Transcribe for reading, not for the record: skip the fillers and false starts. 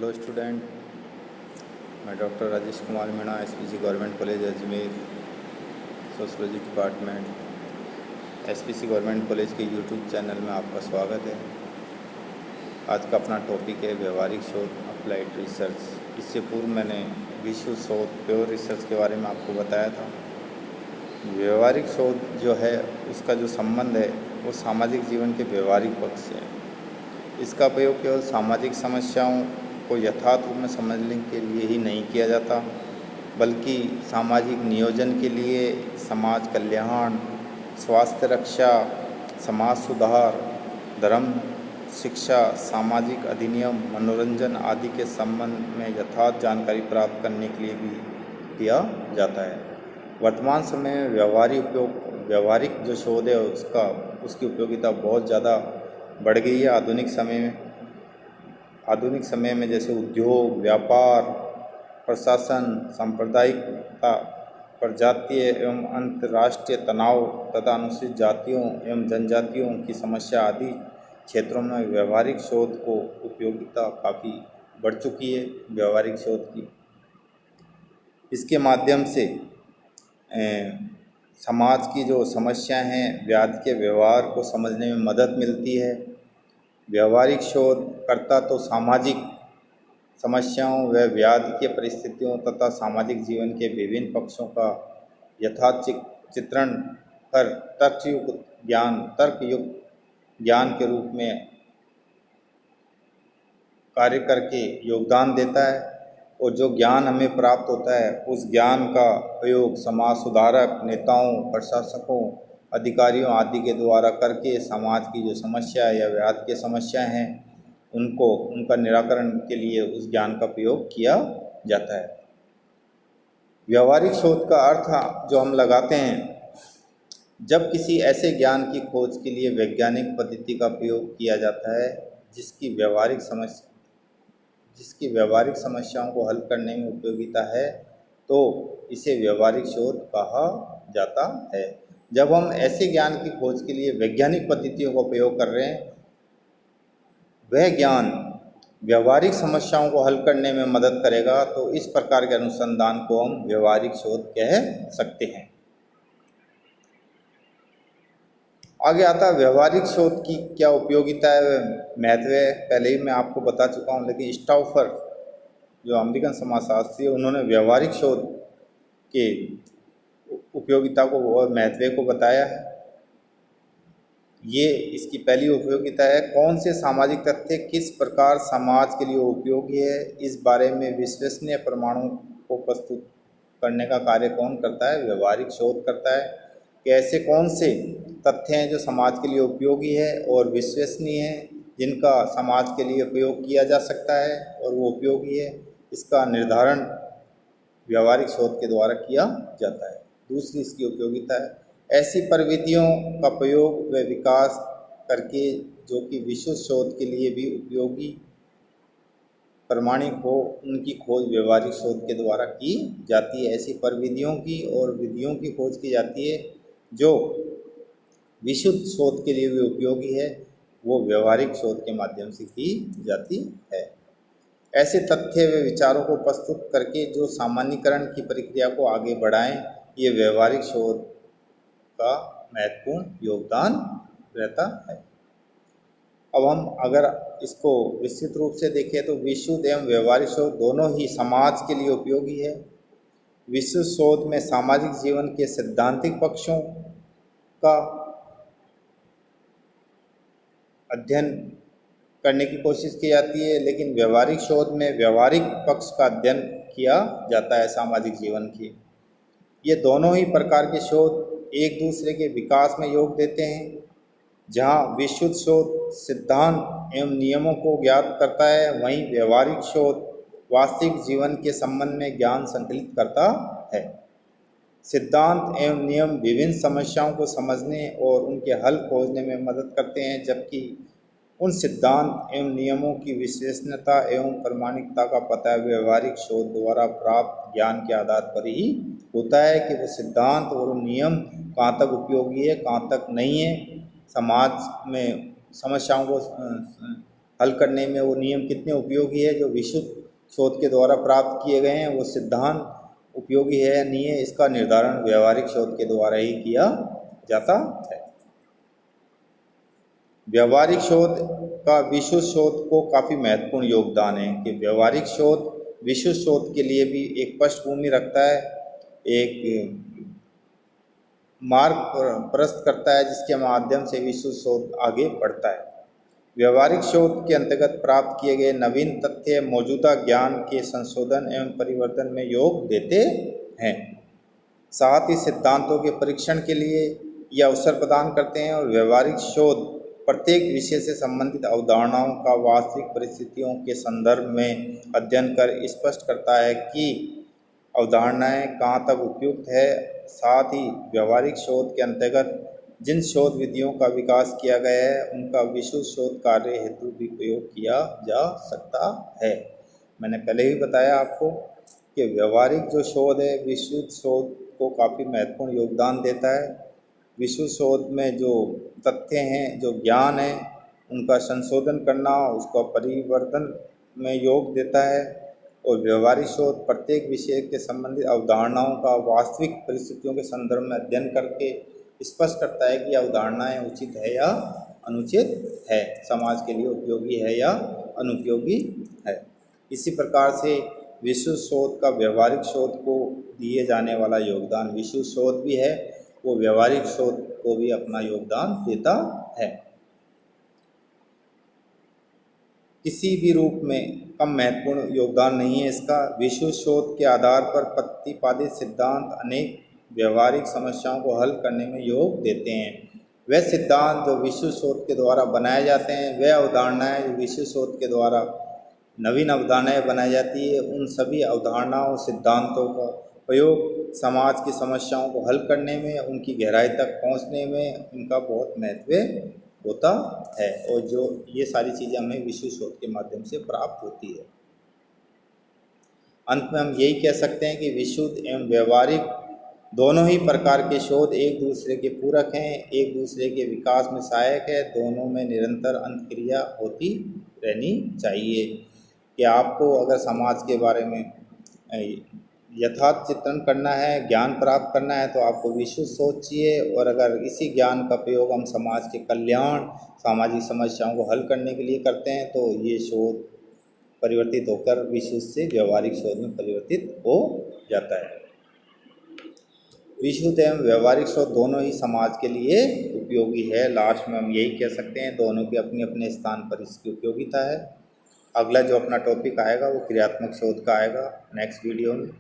Hello student, मैं doctor Rajesh Kumar Meena, SPC government college Ajmer, sociology department. SPC government college के YouTube channel में आपका स्वागत है। आज का अपना टॉपिक है व्यवहारिक शोध, अप्लाइड रिसर्च। इससे पूर्व मैंने विश्व शोध, प्योर रिसर्च के बारे में आपको बताया था। व्यवहारिक शोध जो है उसका जो संबंध है वो सामाजिक जीवन के व्यवहारिक पक्ष से है। इसका प्रयोग केवल सामाजिक समस्याओं को यथार्थ रूप में समझने के लिए ही नहीं किया जाता, बल्कि सामाजिक नियोजन के लिए, समाज कल्याण, स्वास्थ्य रक्षा, समाज सुधार, धर्म, शिक्षा, सामाजिक अधिनियम, मनोरंजन आदि के संबंध में यथार्थ जानकारी प्राप्त करने के लिए भी किया जाता है। वर्तमान समय में व्यवहारिक जो शोध है उसकी उपयोगिता बहुत ज़्यादा बढ़ गई है। आधुनिक समय में जैसे उद्योग, व्यापार, प्रशासन, सांप्रदायिकता, प्रजातीय एवं अंतर्राष्ट्रीय तनाव तथा अनुसूचित जातियों एवं जनजातियों की समस्या आदि क्षेत्रों में व्यवहारिक शोध को उपयोगिता काफ़ी बढ़ चुकी है। व्यवहारिक शोध की इसके माध्यम से समाज की जो समस्याएं हैं, व्याधि के व्यवहार को समझने में मदद मिलती है। व्यवहारिक शोधकर्ता तो सामाजिक समस्याओं व व्याधि के परिस्थितियों तथा सामाजिक जीवन के विभिन्न पक्षों का यथार्थ चित्रण कर तर्कयुक्त ज्ञान के रूप में कार्य करके योगदान देता है। और जो ज्ञान हमें प्राप्त होता है उस ज्ञान का प्रयोग समाज सुधारक, नेताओं, प्रशासकों, अधिकारियों आदि के द्वारा करके समाज की जो समस्या या व्याधि की समस्याएं हैं उनका निराकरण के लिए उस ज्ञान का प्रयोग किया जाता है। व्यवहारिक शोध का अर्थ जो हम लगाते हैं, जब किसी ऐसे ज्ञान की खोज के लिए वैज्ञानिक पद्धति का प्रयोग किया जाता है जिसकी व्यवहारिक समस्याओं को हल करने में उपयोगिता है, तो इसे व्यवहारिक शोध कहा जाता है। जब हम ऐसे ज्ञान की खोज के लिए वैज्ञानिक पद्धतियों का प्रयोग कर रहे हैं, वह ज्ञान व्यवहारिक समस्याओं को हल करने में मदद करेगा, तो इस प्रकार के अनुसंधान को हम व्यवहारिक शोध कह सकते हैं। आगे आता है व्यवहारिक शोध की क्या उपयोगिता है, महत्व है। पहले ही मैं आपको बता चुका हूँ, लेकिन स्टाउफर जो अमेरिकन समाजशास्त्री है उन्होंने व्यवहारिक शोध के उपयोगिता को और महत्व को बताया है। ये इसकी पहली उपयोगिता है, कौन से सामाजिक तथ्य किस प्रकार समाज के लिए उपयोगी है, इस बारे में विश्वसनीय प्रमाणों को प्रस्तुत करने का कार्य कौन करता है, व्यवहारिक शोध करता है। कि ऐसे कौन से तथ्य हैं जो समाज के लिए उपयोगी है और विश्वसनीय है, जिनका समाज के लिए प्रयोग किया जा सकता है और वो उपयोगी है, इसका निर्धारण व्यवहारिक शोध के द्वारा किया जाता है। दूसरी इसकी उपयोगिता है, ऐसी प्रविधियों का प्रयोग व विकास करके जो कि विश्व शोध के लिए भी उपयोगी प्रमाणिक हो, उनकी खोज व्यवहारिक शोध के द्वारा की जाती है। ऐसी प्रविधियों की और विधियों की खोज की जाती है जो विशुद्ध शोध के लिए भी उपयोगी है, वो व्यवहारिक शोध के माध्यम से की जाती है। ऐसे तथ्य व विचारों को प्रस्तुत करके जो सामान्यीकरण की प्रक्रिया को आगे बढ़ाएं, ये व्यवहारिक शोध का महत्वपूर्ण योगदान रहता है। अब हम अगर इसको विस्तृत रूप से देखें तो विशुद्ध एवं व्यवहारिक शोध दोनों ही समाज के लिए उपयोगी है। विशुद्ध शोध में सामाजिक जीवन के सैद्धांतिक पक्षों का अध्ययन करने की कोशिश की जाती है, लेकिन व्यवहारिक शोध में व्यवहारिक पक्ष का अध्ययन किया जाता है सामाजिक जीवन की। ये दोनों ही प्रकार के शोध एक दूसरे के विकास में योग देते हैं। जहाँ विशुद्ध शोध सिद्धांत एवं नियमों को ज्ञात करता है, वहीं व्यवहारिक शोध वास्तविक जीवन के संबंध में ज्ञान संकलित करता है। सिद्धांत एवं नियम विभिन्न समस्याओं को समझने और उनके हल खोजने में मदद करते हैं, जबकि उन सिद्धांत एवं नियमों की विश्वसनीयता एवं प्रामाणिकता का पता व्यवहारिक शोध द्वारा प्राप्त ज्ञान के आधार पर ही होता है कि वो सिद्धांत और नियम कहाँ तक उपयोगी है, कहाँ तक नहीं है, समाज में समस्याओं को हल करने में वो नियम कितने उपयोगी है, जो विशुद्ध शोध के द्वारा प्राप्त किए गए हैं वो सिद्धांत उपयोगी है या नहीं है, इसका निर्धारण व्यवहारिक शोध के द्वारा ही किया जाता है। व्यवहारिक शोध का विशुद्ध शोध को काफ़ी महत्वपूर्ण योगदान है कि व्यवहारिक शोध विशुद्ध शोध के लिए भी एक पृष्ठभूमि रखता है, एक मार्ग प्रशस्त करता है जिसके माध्यम से विशुद्ध शोध आगे बढ़ता है। व्यवहारिक शोध के अंतर्गत प्राप्त किए गए नवीन तथ्य मौजूदा ज्ञान के संशोधन एवं परिवर्तन में योग देते हैं, साथ ही सिद्धांतों के परीक्षण के लिए यह अवसर प्रदान करते हैं। और व्यवहारिक शोध प्रत्येक विषय से संबंधित अवधारणाओं का वास्तविक परिस्थितियों के संदर्भ में अध्ययन कर स्पष्ट करता है कि अवधारणाएं कहाँ तक उपयुक्त है। साथ ही व्यवहारिक शोध के अंतर्गत जिन शोध विधियों का विकास किया गया है उनका विशुद्ध शोध कार्य हेतु भी प्रयोग किया जा सकता है। मैंने पहले ही बताया आपको कि व्यवहारिक जो शोध है विशुद्ध शोध को काफ़ी महत्वपूर्ण योगदान देता है। विशुद्ध शोध में जो तथ्य हैं, जो ज्ञान है, उनका संशोधन करना, उसका परिवर्तन में योग देता है। और व्यवहारिक शोध प्रत्येक विषय के संबंधित अवधारणाओं का वास्तविक परिस्थितियों के संदर्भ में अध्ययन करके स्पष्ट करता है कि अवधारणाएं उचित है या अनुचित है, समाज के लिए उपयोगी है या अनुपयोगी है। इसी प्रकार से विशुद्ध शोध का व्यवहारिक शोध को दिए जाने वाला योगदान विशुद्ध शोध भी है, वो व्यवहारिक शोध को भी अपना योगदान देता है। किसी भी रूप में कम महत्वपूर्ण योगदान नहीं है इसका। विशुद्ध शोध के आधार पर प्रतिपादित सिद्धांत अनेक व्यवहारिक समस्याओं को हल करने में योग देते हैं। वे सिद्धांत जो विशुद्ध शोध के द्वारा बनाए जाते हैं, वे अवधारणाएं जो विशुद्ध शोध के द्वारा नवीन अवधारणाएं बनाई जाती है, उन सभी अवधारणाओं सिद्धांतों का प्रयोग समाज की समस्याओं को हल करने में, उनकी गहराई तक पहुंचने में उनका बहुत महत्व होता है। और जो ये सारी चीज़ें हमें विशुद्ध शोध के माध्यम से प्राप्त होती है। अंत में हम यही कह सकते हैं कि विशुद्ध एवं व्यवहारिक दोनों ही प्रकार के शोध एक दूसरे के पूरक हैं, एक दूसरे के विकास में सहायक है। दोनों में निरंतर अंतक्रिया होती रहनी चाहिए। कि आपको अगर समाज के बारे में यथार्थ चित्रण करना है, ज्ञान प्राप्त करना है, तो आपको विशुद्ध सोच चाहिए। और अगर इसी ज्ञान का प्रयोग हम समाज के कल्याण, सामाजिक समस्याओं को हल करने के लिए करते हैं, तो ये शोध परिवर्तित होकर विशुद्ध से व्यवहारिक शोध में परिवर्तित हो जाता है। विशुद्ध एवं व्यवहारिक शोध दोनों ही समाज के लिए उपयोगी है। लास्ट में हम यही कह सकते हैं, दोनों की अपने अपने स्थान पर इसकी उपयोगिता है। अगला जो अपना टॉपिक आएगा वो क्रियात्मक शोध का आएगा नेक्स्ट वीडियो में।